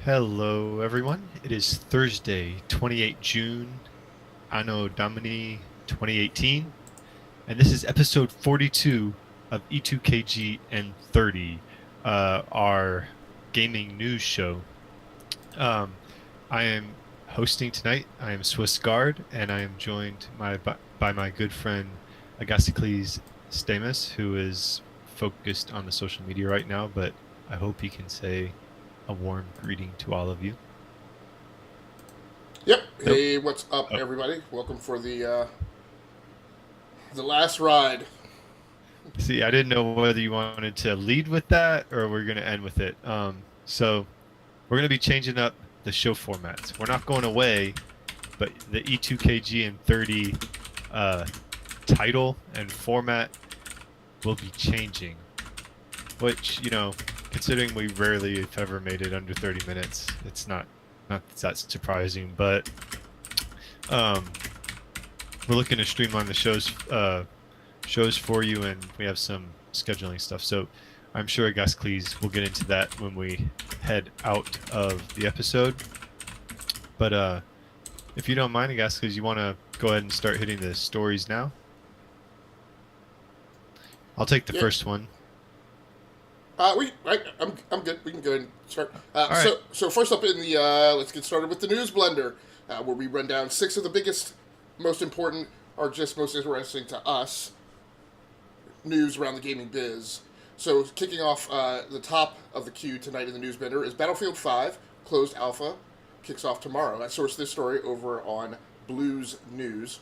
Hello, everyone. It is Thursday, 28 June, Anno Domini 2018, and this is episode 42 of E2KGn30, our gaming news show. I am hosting tonight. I am Swiss Guard, and I am joined by my good friend Agasicles Stamus, who is focused on the social media right now, but I hope he can say a warm greeting to all of you. Yep. Nope. Hey, what's up, Oh, everybody? Welcome for the last ride. see, I didn't know whether you wanted to lead with that or we're going to end with it. So we're going to be changing up the show formats. We're not going away, but the E2KG and 30 uh, title and format will be changing. Which, considering we rarely, if ever, made it under 30 minutes, it's not that surprising. But um, we're looking to streamline the shows for you, and we have some scheduling stuff. So I'm sure Gascles will get into that when we head out of the episode. But if you don't mind, Gascles, you want to go ahead and start hitting the stories now? I'll take the Yeah. first one. I'm good. We can go ahead and start. All right. So first up in the let's get started with the news blender, where we run down six of the biggest, most important, or just most interesting to us news around the gaming biz. So kicking off the top of the queue tonight in the news blender is Battlefield 5 closed alpha kicks off tomorrow. I sourced this story over on Blues News.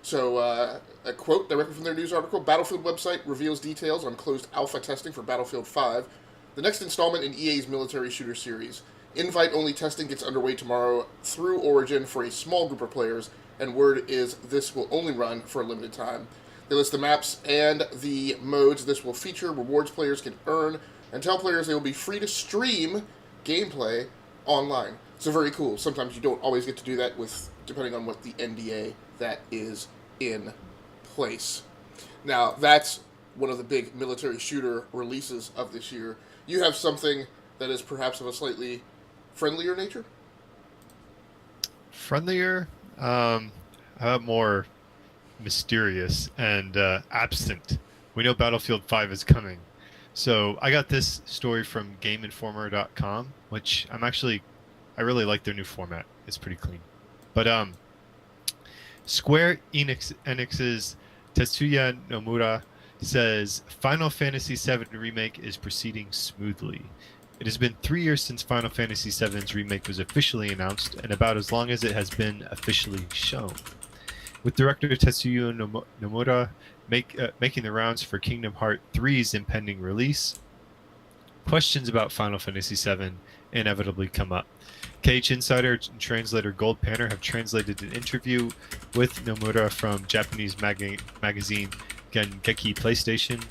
So, a quote directly from their news article: Battlefield website reveals details on closed alpha testing for Battlefield 5, the next installment in EA's military shooter series. Invite only testing gets underway tomorrow through Origin for a small group of players, and word is this will only run for a limited time. They list the maps and the modes this will feature, rewards players can earn, and tell players they will be free to stream gameplay online. So, very cool. Sometimes you don't always get to do that with, depending on what the NDA that is in place. Now, that's one of the big military shooter releases of this year. You have something that is perhaps of a slightly friendlier nature? Friendlier, more mysterious and absent. We know Battlefield 5 is coming. So I got this story from GameInformer.com, which I really like their new format. It's pretty clean. But Enix's Tetsuya Nomura says Final Fantasy VII Remake is proceeding smoothly. It has been 3 years since Final Fantasy VII's remake was officially announced, and about as long as it has been officially shown. With director Tetsuya Nomura making the rounds for Kingdom Hearts 3's impending release, questions about Final Fantasy VII inevitably come up. KH Insider and translator Gold Panner have translated an interview with Nomura from Japanese magazine Gengeki PlayStation,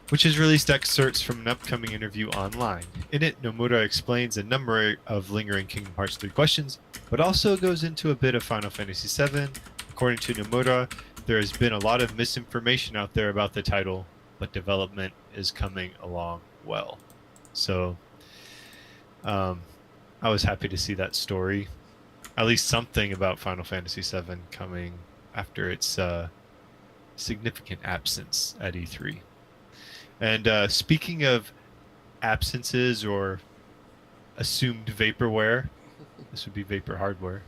which has released excerpts from an upcoming interview online. In it, Nomura explains a number of lingering Kingdom Hearts 3 questions, but also goes into a bit of Final Fantasy VII. According to Nomura, there has been a lot of misinformation out there about the title, but development is coming along well. So, I was happy to see that story. At least something about Final Fantasy VII coming after its significant absence at E3. And speaking of absences or assumed vaporware, this would be vapor hardware.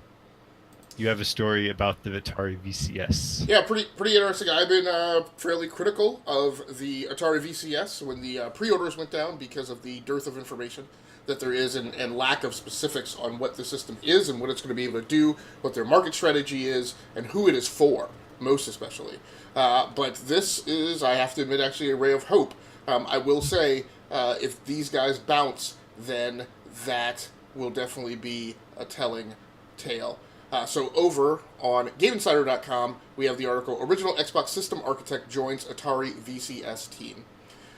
You have a story about the Atari VCS. Yeah, pretty interesting. I've been fairly critical of the Atari VCS when the pre-orders went down because of the dearth of information that there is and lack of specifics on what the system is and what it's going to be able to do, what their market strategy is, and who it is for, most especially. But this is, I have to admit, actually a ray of hope. I will say, if these guys bounce, then that will definitely be a telling tale. So over on GameInsider.com, we have the article, Original Xbox System Architect Joins Atari VCS Team.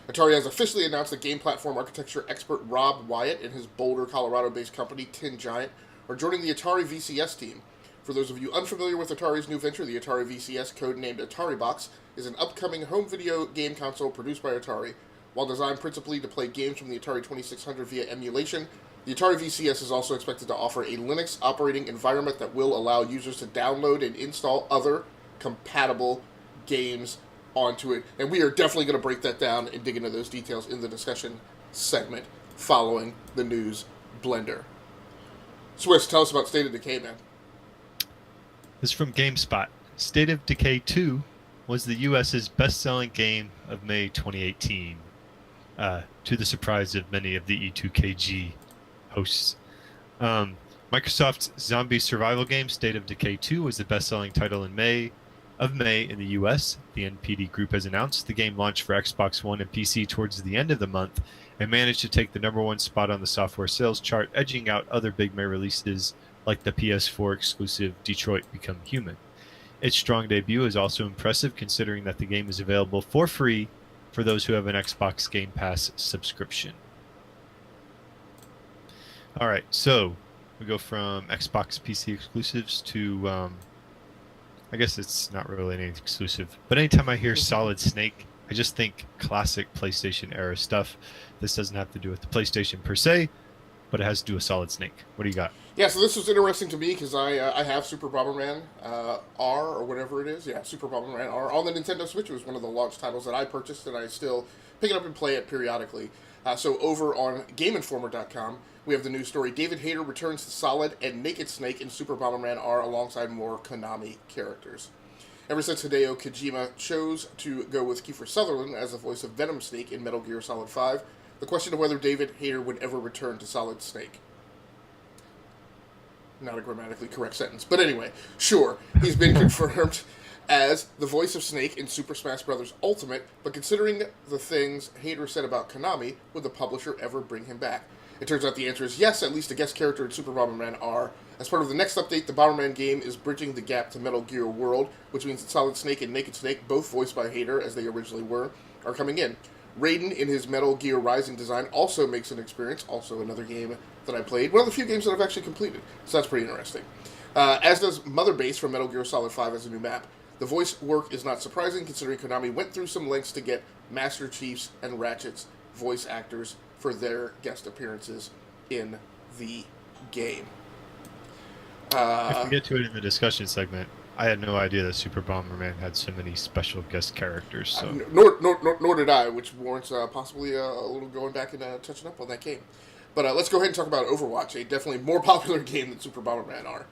Atari has officially announced that game platform architecture expert Rob Wyatt and his Boulder, Colorado-based company, Tin Giant, are joining the Atari VCS team. For those of you unfamiliar with Atari's new venture, the Atari VCS, codenamed Atari Box, is an upcoming home video game console produced by Atari, While designed principally to play games from the Atari 2600 via emulation, the Atari VCS is also expected to offer a Linux operating environment that will allow users to download and install other compatible games onto it. And we are definitely going to break that down and dig into those details in the discussion segment following the news blender. Swiss, tell us about State of Decay, man. This is from GameSpot. State of Decay 2 was the US's best-selling game of May 2018, to the surprise of many of the E2KG hosts. Microsoft's zombie survival game State of Decay 2 was the best-selling title in May in the US. The NPD group has announced the game launched for Xbox One and PC towards the end of the month and managed to take the #1 spot on the software sales chart, edging out other big May releases like the PS4 exclusive Detroit Become Human. Its strong debut is also impressive considering that the game is available for free for those who have an Xbox Game Pass subscription. All right, so we go from Xbox PC exclusives to, I guess it's not really any exclusive, but anytime I hear Solid Snake, I just think classic PlayStation era stuff. This doesn't have to do with the PlayStation per se, but it has to do with Solid Snake. What do you got? Yeah, so this was interesting to me because I have Super Bomberman R or whatever it is. Yeah, Super Bomberman R on the Nintendo Switch. It was one of the launch titles that I purchased, and I still pick it up and play it periodically. So over on GameInformer.com, we have the news story. David Hayter returns to Solid and Naked Snake in Super Bomberman R alongside more Konami characters. Ever since Hideo Kojima chose to go with Kiefer Sutherland as the voice of Venom Snake in Metal Gear Solid 5, the question of whether David Hayter would ever return to Solid Snake. Not a grammatically correct sentence. But anyway, sure, he's been confirmed as the voice of Snake in Super Smash Bros. Ultimate, but considering the things Hayter said about Konami, would the publisher ever bring him back? It turns out the answer is yes, at least a guest character in Super Bomberman R. As part of the next update, the Bomberman game is bridging the gap to Metal Gear World, which means that Solid Snake and Naked Snake, both voiced by Hayter as they originally were, are coming in. Raiden, in his Metal Gear Rising design, also makes an appearance, also another game that I played. One of the few games that I've actually completed, so that's pretty interesting. As does Mother Base from Metal Gear Solid 5 as a new map. The voice work is not surprising, considering Konami went through some lengths to get Master Chief's and Ratchet's voice actors for their guest appearances in the game. If we get to it in the discussion segment, I had no idea that Super Bomberman had so many special guest characters. So. Nor did I, which warrants possibly a little going back and touching up on that game. But let's go ahead and talk about Overwatch, a definitely more popular game than Super Bomberman R.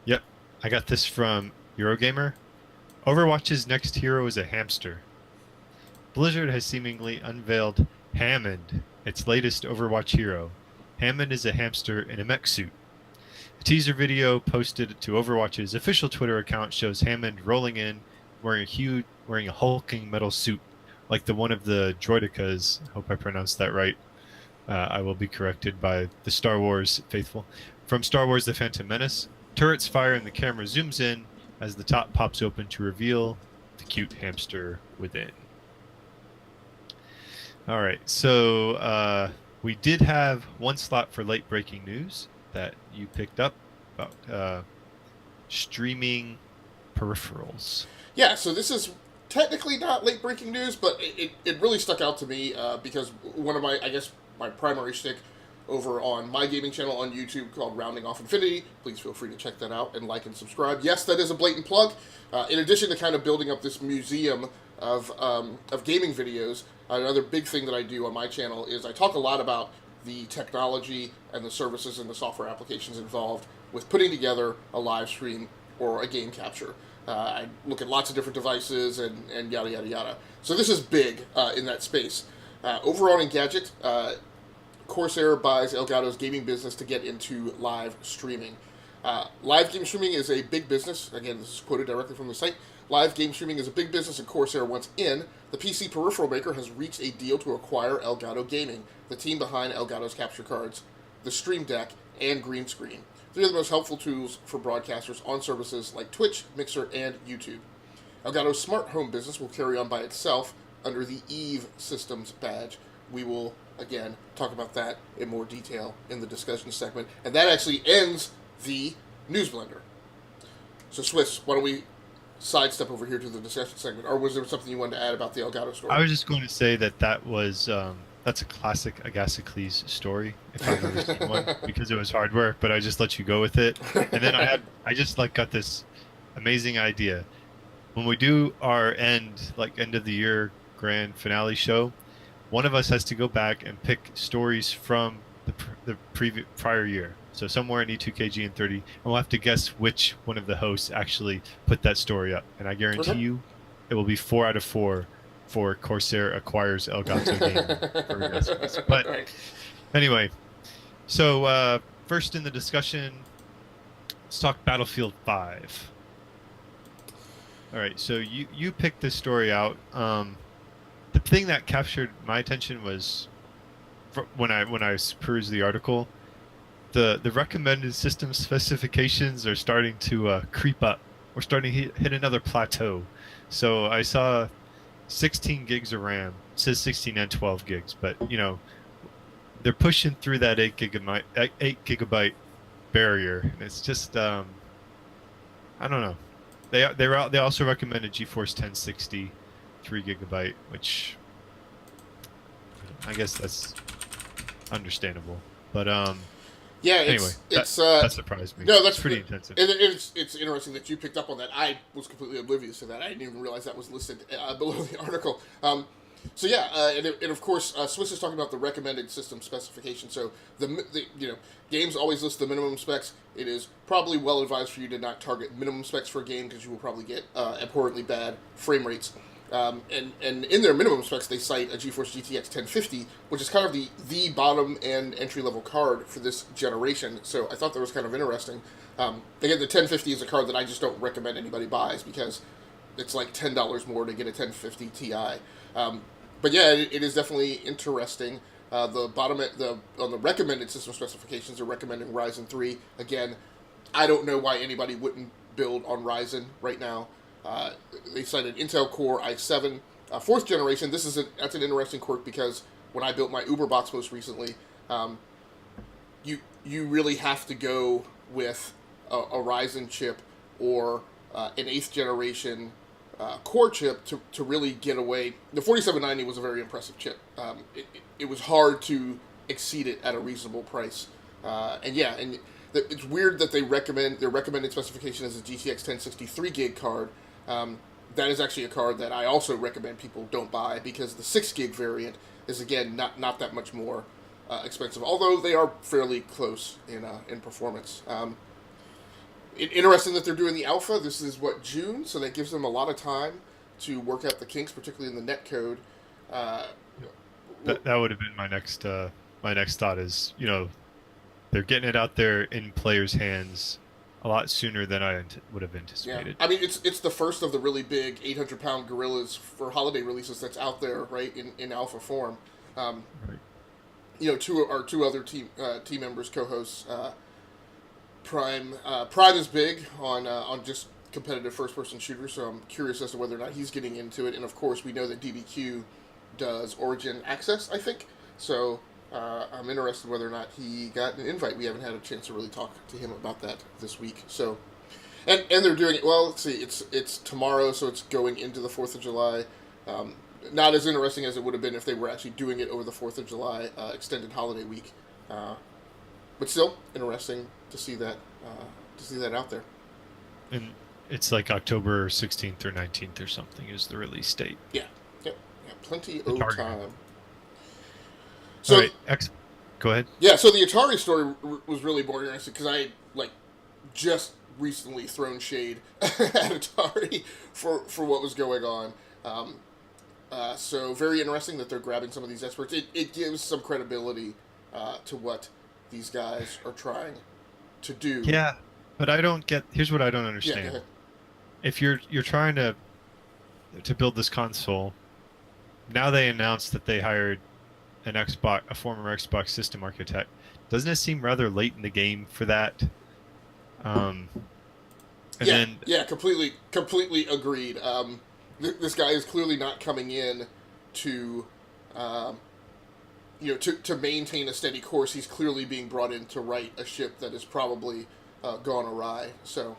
Yep. I got this from Eurogamer. Overwatch's next hero is a hamster. Blizzard has seemingly unveiled Hammond, its latest Overwatch hero. Hammond is a hamster in a mech suit. A teaser video posted to Overwatch's official Twitter account shows Hammond rolling in, wearing a hulking metal suit, like the one of the Droidekas. Hope I pronounced that right. I will be corrected by the Star Wars faithful. From Star Wars The Phantom Menace, turrets fire and the camera zooms in as the top pops open to reveal the cute hamster within. All right, so we did have one slot for late breaking news that you picked up about streaming peripherals. Yeah, so this is technically not late breaking news, but it really stuck out to me because one of my primary shtick over on my gaming channel on YouTube called Rounding Off Infinity. Please feel free to check that out and like and subscribe. Yes, that is a blatant plug. In addition to kind of building up this museum of gaming videos, another big thing that I do on my channel is I talk a lot about the technology and the services and the software applications involved with putting together a live stream or a game capture. I look at lots of different devices and yada, yada, yada. So this is big in that space. Over on Engadget, Corsair buys Elgato's gaming business to get into live streaming. Live game streaming is a big business. Again, this is quoted directly from the site. Live game streaming is a big business and Corsair wants in. The PC peripheral maker has reached a deal to acquire Elgato Gaming, the team behind Elgato's capture cards, the Stream Deck, and green screen. Three of the most helpful tools for broadcasters on services like Twitch, Mixer, and YouTube. Elgato's smart home business will carry on by itself under the Eve Systems badge. We will, again, talk about that in more detail in the discussion segment. And that actually ends the News Blender. So, Swiss, why don't we sidestep over here to the discussion segment, or was there something you wanted to add about the Elgato story? I was just going to say that was that's a classic Agassicles story if I've ever seen one because it was hard work, but I just let you go with it. And then I just like got this amazing idea. When we do our end of the year grand finale show, one of us has to go back and pick stories from the prior year. So somewhere in E2KGn30, and we'll have to guess which one of the hosts actually put that story up. And I guarantee you, it will be 4 out of 4 for Corsair acquires Elgato Gaming. But anyway, so first in the discussion, let's talk Battlefield 5. All right, so you picked this story out. The thing that captured my attention was when I perused the article, the recommended system specifications are starting to creep up. We're starting to hit another plateau. So I saw 16 gigs of RAM. It says 16 and 12 gigs, but they're pushing through that 8 gigabyte barrier, and it's just I don't know. They also recommended GeForce 1060 3 gigabyte, which I guess that's understandable. But yeah, anyway, that surprised me. No, that's pretty intensive. It's interesting that you picked up on that. I was completely oblivious to that. I didn't even realize that was listed below the article. So yeah, and of course, Swiss is talking about the recommended system specification. So the games always list the minimum specs. It is probably well advised for you to not target minimum specs for a game because you will probably get abhorrently bad frame rates. And in their minimum specs, they cite a GeForce GTX 1050, which is kind of the bottom end entry level card for this generation. So I thought that was kind of interesting. Again, the 1050 is a card that I just don't recommend anybody buys because it's like $10 more to get a 1050 Ti. But yeah, it is definitely interesting. The bottom on the recommended system specifications, they're recommending Ryzen 3. Again, I don't know why anybody wouldn't build on Ryzen right now. They cited Intel Core i7, 4th generation. That's an interesting quirk because when I built my Uber box most recently, you really have to go with a Ryzen chip or an 8th generation core chip to really get away. The 4790 was a very impressive chip. It was hard to exceed it at a reasonable price. And it's weird that their recommended specification is a GTX 1060 3 gig card. That is actually a card that I also recommend people don't buy because the 6 gig variant is again not that much more expensive, although they are fairly close in performance. Interesting that they're doing the alpha. This is June, so that gives them a lot of time to work out the kinks, particularly in the netcode. That would have been my next thought is they're getting it out there in players' hands a lot sooner than I would have anticipated. Yeah. I mean, it's the first of the really big 800-pound gorillas for holiday releases that's out there, right, in alpha form. Right. Two other team members, co-hosts, Prime is big on just competitive first-person shooters, so I'm curious as to whether or not he's getting into it. And of course, we know that DBQ does Origin Access, I think. So I'm interested whether or not he got an invite. We haven't had a chance to really talk to him about that this week. So, and they're doing it. Well, let's see. It's tomorrow, so it's going into the 4th of July. Not as interesting as it would have been if they were actually doing it over the 4th of July extended holiday week. But still interesting to see that out there. And it's like October 16th or 19th or something is the release date. Yeah, plenty of time. So, go ahead. Yeah, so the Atari story was really more interesting because I just recently thrown shade at Atari for what was going on. So very interesting that they're grabbing some of these experts. It gives some credibility to what these guys are trying to do. Yeah, but I don't get. Here's what I don't understand. Yeah, go ahead. If you're trying to build this console, now they announced that they hired a former Xbox system architect. Doesn't it seem rather late in the game for that? Completely agreed. This guy is clearly not coming in to maintain a steady course. He's clearly being brought in to right a ship that has probably gone awry. So,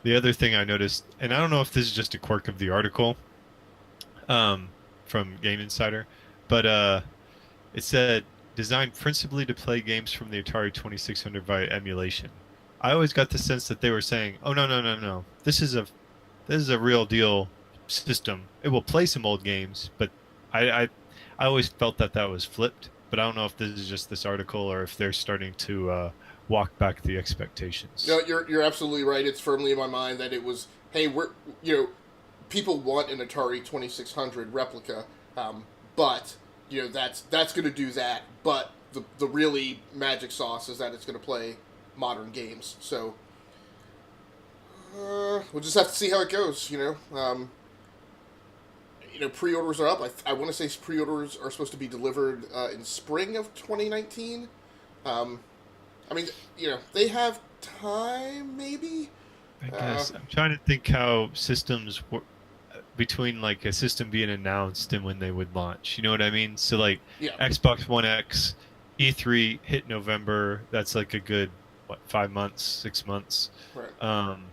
the other thing I noticed, and I don't know if this is just a quirk of the article, um, from Game Insider, but it said designed principally to play games from the Atari 2600 via emulation. I always got the sense that they were saying, "Oh no, no, no, no. This is a real deal system. It will play some old games, but I I, I always felt that that was flipped. But I don't know if this is just this article or if they're starting to walk back the No, expectations." you're absolutely right. It's firmly in my mind that it was, hey, we're people want an Atari 2600 replica, but that's going to do that. But the really magic sauce is that it's going to play modern games. So we'll just have to see how it goes. Pre-orders are up. I want to say pre-orders are supposed to be delivered in spring of 2019. Um, I mean, they have time, maybe. I Uh, guess I'm trying to think how systems work between like a system being announced and when they would launch. You know what I mean? So like yeah, Xbox One X, E3 hit November. That's like a good what 5 months, 6 months. right. Um,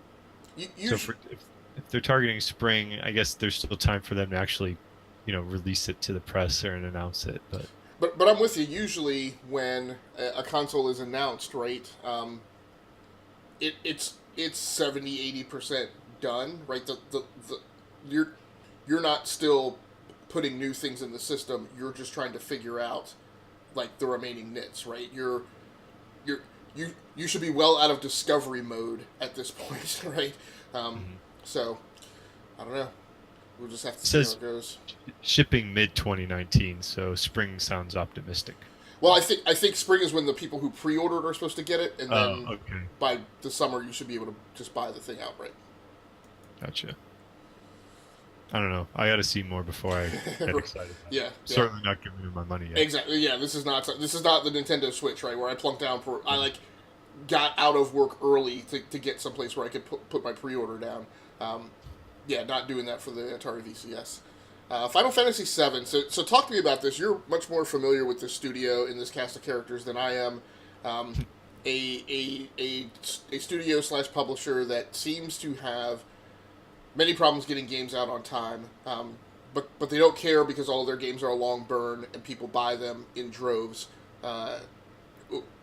You so if they're targeting spring, I guess there's still time for them to actually, release it to the press or and announce it. But but I'm with you. Usually, when a console is announced, right, it's 70-80% done, right? The you're you're not still putting new things in the system. You're just trying to figure out like the remaining nits, right? You're you should be well out of discovery mode at this point, right? Um, mhm. so I don't know. We'll just have to It see how says it goes. shipping mid 2019, so spring sounds optimistic. Well, I think spring is when the people who pre-ordered are supposed to get it, and Oh, then okay, by the summer you should be able to just buy the thing outright. gotcha. I don't know. I got to see more before I get excited about it. Yeah, yeah, Certainly not giving them my money yet. exactly. Yeah, this is not the Nintendo Switch, right? Where I plunked down for I like got out of work early to get someplace where I could put my pre-order down. Um, yeah, not doing that for the Atari VCS. Final Fantasy VII. So talk to me about this. You're much more familiar with this studio in this cast of characters than I am. Um, a studio slash publisher that seems to have many problems getting games out on time. But they don't care because all of their games are a long burn and people buy them in droves. Uh,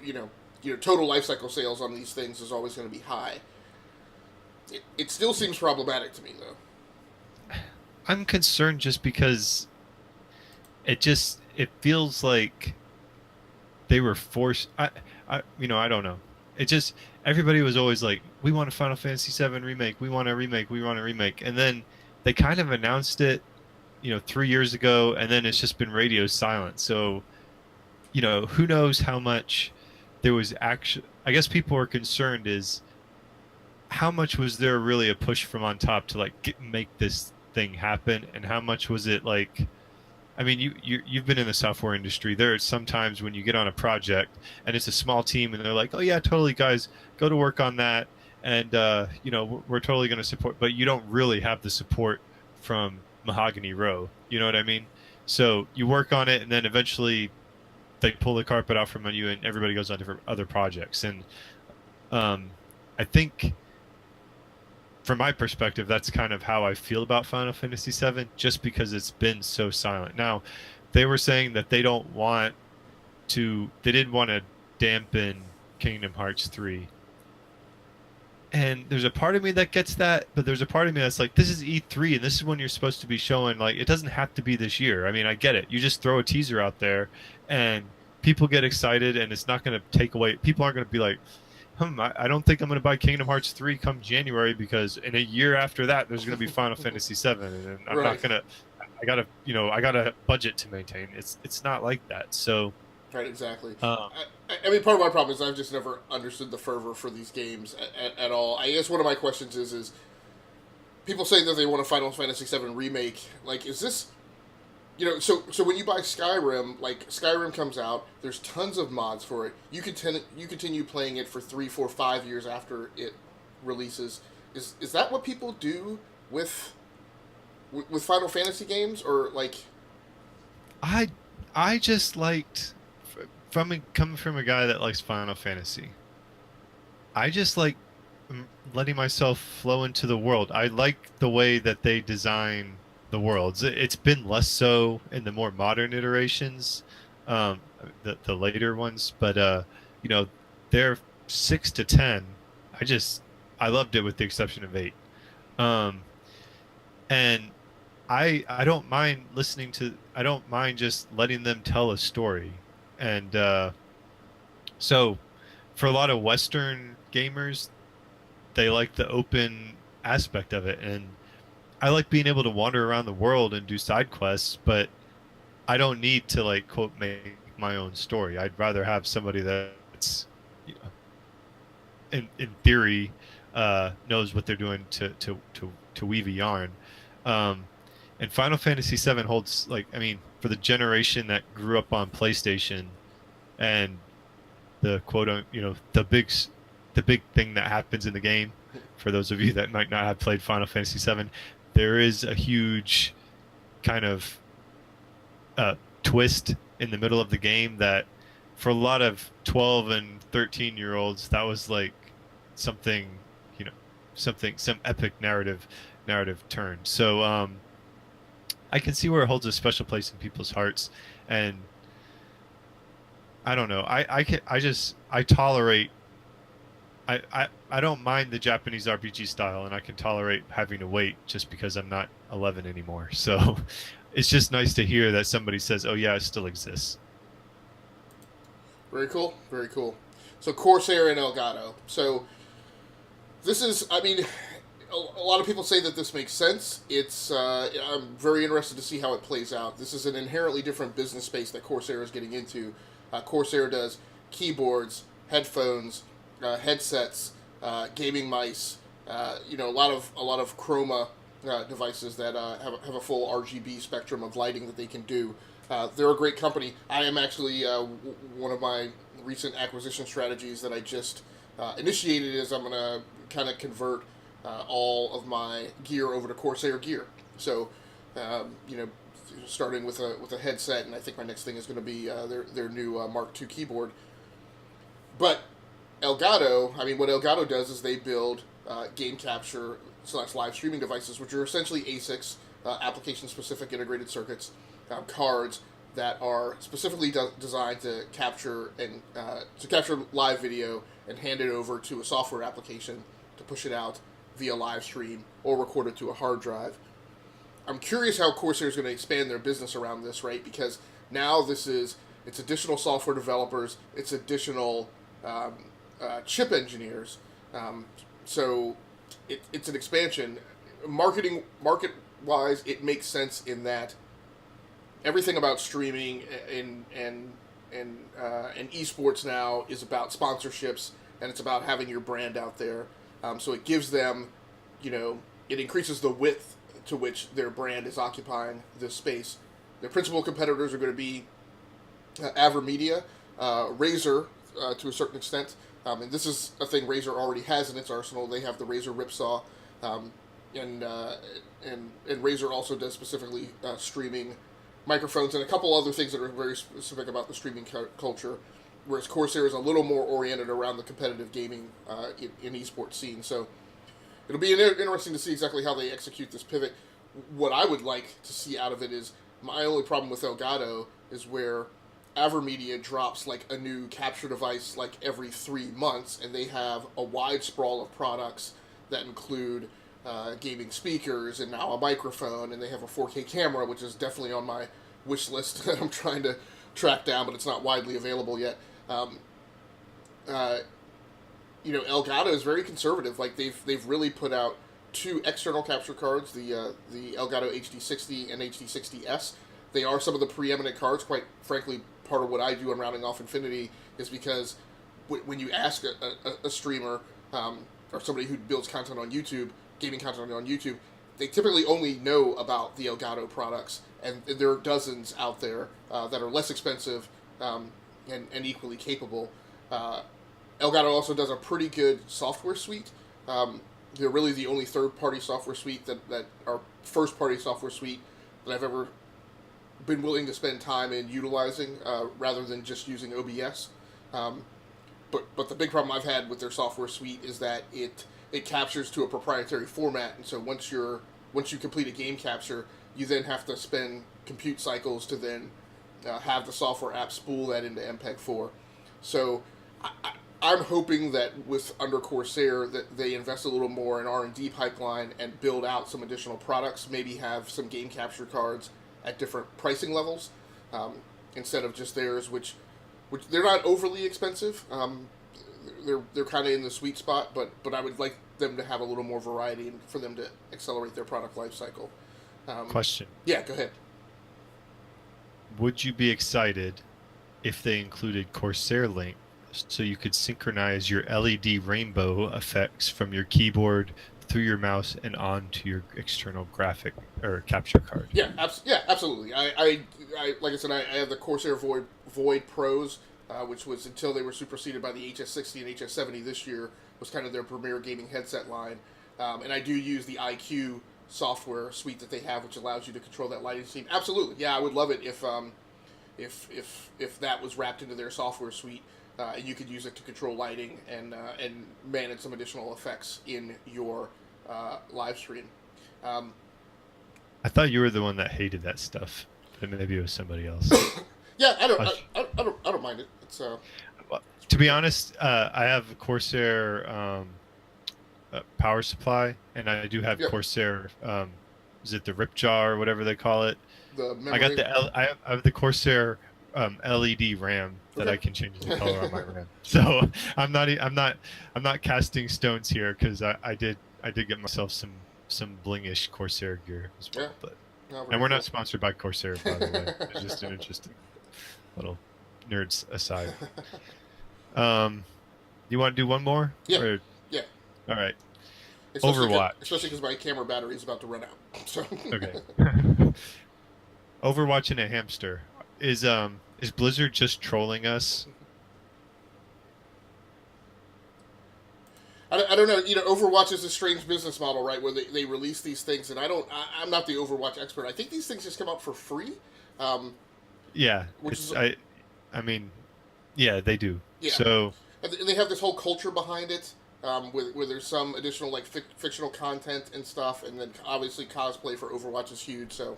you know, total life cycle sales on these things is always going to be high. It still seems problematic to me though. I'm concerned just because it feels like they were forced. I don't know. It just everybody was always like, we want a Final Fantasy VII remake, we want a remake, we want a remake, and then they kind of announced it, 3 years ago, and then it's just been radio silent. So who knows how much there was actually. I guess people are concerned is how much was there really a push from on top to like make this thing happen, and how much was it like. I mean, you've been in the software industry. There are some times when you get on a project and it's a small team, and they're like, "Oh yeah, totally, guys, go to work on that," and we're totally going to support. But you don't really have the support from Mahogany Row. You know what I mean? So you work on it, and then eventually they pull the carpet out from you, and everybody goes on different other projects. And I think from my perspective, that's kind of how I feel about Final Fantasy VII, just because it's been so silent. Now, they were saying that they didn't want to dampen Kingdom Hearts 3. And there's a part of me that gets that, but there's a part of me that's like, this is E3, and this is when you're supposed to be showing, like, it doesn't have to be this year. I mean, I get it. You just throw a teaser out there, and people get excited, and it's not going to take away. People aren't going to be like, I don't think I'm going to buy Kingdom Hearts 3 come January because in a year after that there's going to be Final Fantasy 7, and I'm not Right. going to. I got a budget to maintain. It's not like that. So Right, exactly. um, I mean, part of my problem is I've just never understood the fervor for these games at all. I guess one of my questions is people say that they want a Final Fantasy VII remake. Like, is this so when you buy Skyrim, like Skyrim comes out, there's tons of mods for it. You continue playing it for 3, 4, 5 years after it releases. Is that what people do with Final Fantasy games, or like? I I just liked coming from a guy that likes Final Fantasy. I just like letting myself flow into the world. I like the way that they design the worlds. It's been less so in the more modern iterations, um, the later ones, but you know, they're 6 to 10. I just I loved it with the exception of 8. Um, and I don't mind listening to. I don't mind just letting them tell a story, and so for a lot of Western gamers, they like the open aspect of it, and I like being able to wander around the world and do side quests, but I don't need to like quote make my own story. I'd rather have somebody that's, you know, in theory, knows what they're doing to weave a yarn. Um, and Final Fantasy VII holds, like, I mean, for the generation that grew up on PlayStation and the the big thing that happens in the game. For those of you that might not have played Final Fantasy VII, there is a huge kind of twist in the middle of the game that, for a lot of 12 and 13-year-olds, that was like something, some epic narrative turn. So I can see where it holds a special place in people's hearts, and I don't know. I tolerate. I don't mind the Japanese RPG style, and I can tolerate having to wait just because I'm not 11 anymore. So it's just nice to hear that somebody says, "Oh yeah, it still exists." Very cool. Very cool. So Corsair and Elgato. So this is, I mean, a lot of people say that this makes sense. I'm very interested to see how it plays out. This is an inherently different business space that Corsair is getting into. Corsair does keyboards, headphones, headsets, gaming mice. A lot of chroma devices that have a full RGB spectrum of lighting that they can do. They're a great company. I am actually one of my recent acquisition strategies that I just initiated is I'm going to kind of convert all of my gear over to Corsair gear. So, starting with a headset, and I think my next thing is going to be their new Mark II keyboard. But Elgato, I mean, what Elgato does is they build game capture / live streaming devices, which are essentially ASICs, application-specific integrated circuits, cards that are specifically designed to capture live video and hand it over to a software application to push it out via live stream or record it to a hard drive. I'm curious how Corsair is going to expand their business around this, right? Because now it's additional software developers, it's additional chip engineers. So it's an expansion. Market-wise, it makes sense in that everything about streaming and esports now is about sponsorships, and it's about having your brand out there. So it gives them, it increases the width to which their brand is occupying this space. Their principal competitors are going to be AverMedia, Razer to a certain extent, and this is a thing Razer already has in its arsenal. They have the Razer Ripsaw, and Razer also does specifically streaming microphones and a couple other things that are very specific about the streaming culture, whereas Corsair is a little more oriented around the competitive gaming in esports scene. So it'll be interesting to see exactly how they execute this pivot. What I would like to see out of it is, my only problem with Elgato is where AverMedia drops like a new capture device like every 3 months, and they have a wide sprawl of products that include gaming speakers and now a microphone, and they have a 4K camera, which is definitely on my wish list that I'm trying to track down, but it's not widely available yet. Elgato is very conservative. Like they've really put out 2 external capture cards, the Elgato HD60 and HD60S. They are some of the preeminent cards. Quite frankly, part of what I do on Rounding Off Infinity is because when you ask a streamer or somebody who builds content on YouTube, gaming content on YouTube, they typically only know about the Elgato products, and there are dozens out there that are less expensive and equally capable. Elgato also does a pretty good software suite. They're really the only third-party software suite that are first-party software suite that I've ever been willing to spend time in utilizing rather than just using OBS. But the big problem I've had with their software suite is that it it captures to a proprietary format, and so once you complete a game capture, you then have to spend compute cycles to then have the software app spool that into MPEG-4. So I'm hoping that with under Corsair that they invest a little more in R&D pipeline and build out some additional products, maybe have some game capture cards at different pricing levels instead of just theirs, which they're not overly expensive. They're kind of in the sweet spot, but I would like them to have a little more variety and for them to accelerate their product life cycle. Question. Yeah, go ahead. Would you be excited if they included Corsair Link so you could synchronize your LED rainbow effects from your keyboard through your mouse and onto your external graphic or capture card? Yeah, absolutely. I like I said, I have the Corsair Void Pros, which was until they were superseded by the HS60 and HS70 this year, was kind of their premier gaming headset line. And I do use the IQ software suite that they have, which allows you to control that lighting scheme. Absolutely, yeah, I would love it if that was wrapped into their software suite, and you could use it to control lighting and manage some additional effects in your live stream. I thought you were the one that hated that stuff, but maybe it was somebody else. Yeah, I don't mind it. It's to be honest, I have a Corsair power supply, and I do have Corsair. Is it the Ripjaw or whatever they call it? The memory. I got I have the Corsair LED RAM that I can change the color on my RAM. So I'm not casting stones here because I did get myself some blingish Corsair gear as well. But and we're not sponsored by Corsair, by the way. It's just an interesting little nerds aside. You want to do one more? Yeah. Or, yeah. All right. Overwatch. Especially because my camera battery is about to run out. So. Okay. Overwatch and a hamster. Is Blizzard just trolling us? I don't know. You know, Overwatch is a strange business model, right? Where they release these things, and I'm not the Overwatch expert. I think these things just come out for free. Yeah. I mean, yeah, they do. Yeah. So. And they have this whole culture behind it, where there's some additional like fictional content and stuff, and then obviously cosplay for Overwatch is huge. So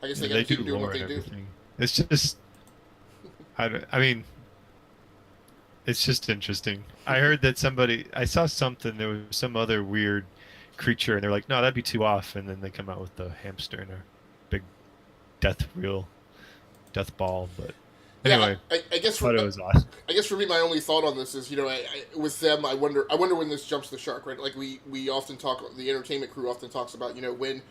I guess they got to keep doing what they do. It's just, I mean, it's just interesting. I heard that I saw something. There was some other weird creature, and they're like, "No, that'd be too off." And then they come out with the hamster and a big death ball, but. Anyway, I guess it was awesome. I guess for me, my only thought on this is, with them, I wonder when this jumps the shark, right? Like we often talk, the entertainment crew often talks about, when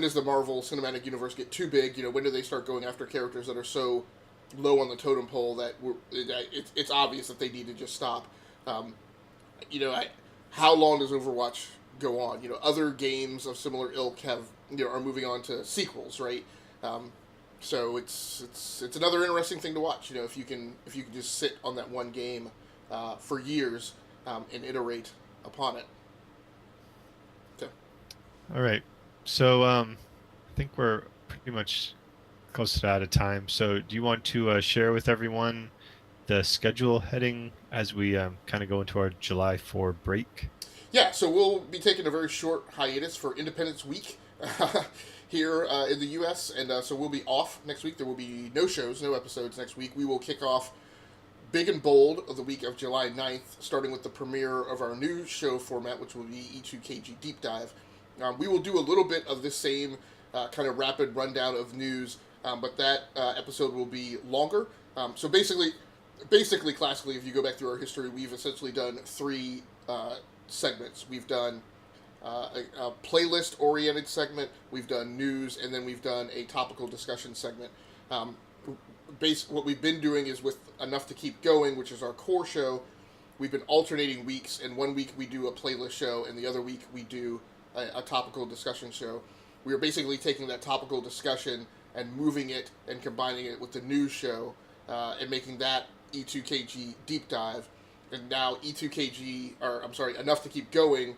does the Marvel Cinematic Universe get too big? When do they start going after characters that are so low on the totem pole that it's obvious that they need to just stop? How long does Overwatch go on? Other games of similar ilk are moving on to sequels, right? So it's another interesting thing to watch. If you can just sit on that one game for years and iterate upon it. Okay. All right. So I think we're pretty much close to out of time. So do you want to share with everyone the schedule heading as we kind of go into our July 4 break? Yeah. So we'll be taking a very short hiatus for Independence Week. Here in the U.S., and so we'll be off next week. There will be no shows, no episodes next week. We will kick off big and bold of the week of July 9th, starting with the premiere of our new show format, which will be E2KG Deep Dive. We will do a little bit of the same kind of rapid rundown of news, but that episode will be longer. So basically, classically, if you go back through our history, we've essentially done 3 segments. We've done a playlist-oriented segment, we've done news, and then we've done a topical discussion segment. What we've been doing is with Enough to Keep Going, which is our core show, we've been alternating weeks, and one week we do a playlist show, and the other week we do a topical discussion show. We are basically taking that topical discussion and moving it and combining it with the news show, and making that E2KG Deep Dive, and now Enough to Keep Going,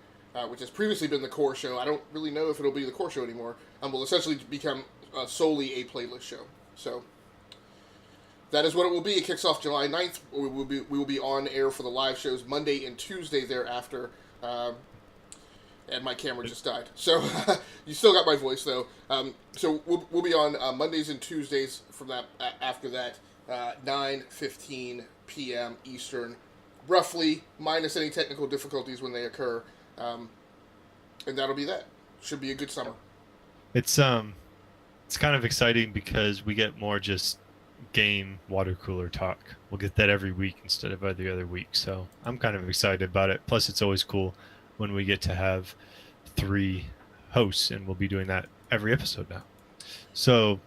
which has previously been the core show. I don't really know if it'll be the core show anymore. Will essentially become solely a playlist show. So that is what it will be. It kicks off July 9th. We will be on air for the live shows Monday and Tuesday thereafter. and my camera just died. So you still got my voice though. So we'll be on Mondays and Tuesdays from that after that, 9:15 p.m. Eastern, roughly, minus any technical difficulties when they occur, and that'll be that. Should be a good summer. It's kind of exciting because we get more just game water cooler talk. We'll get that every week instead of every other week. So I'm kind of excited about it. Plus, it's always cool when we get to have 3 hosts, and we'll be doing that every episode now. So,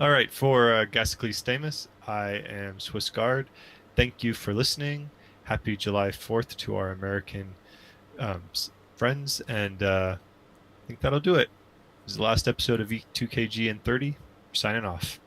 all right, for Gasicles Stamus, I am Swiss Guard. Thank you for listening. Happy July 4th to our American friends, and I think that'll do it. This is the last episode of E2KGn30. Signing off.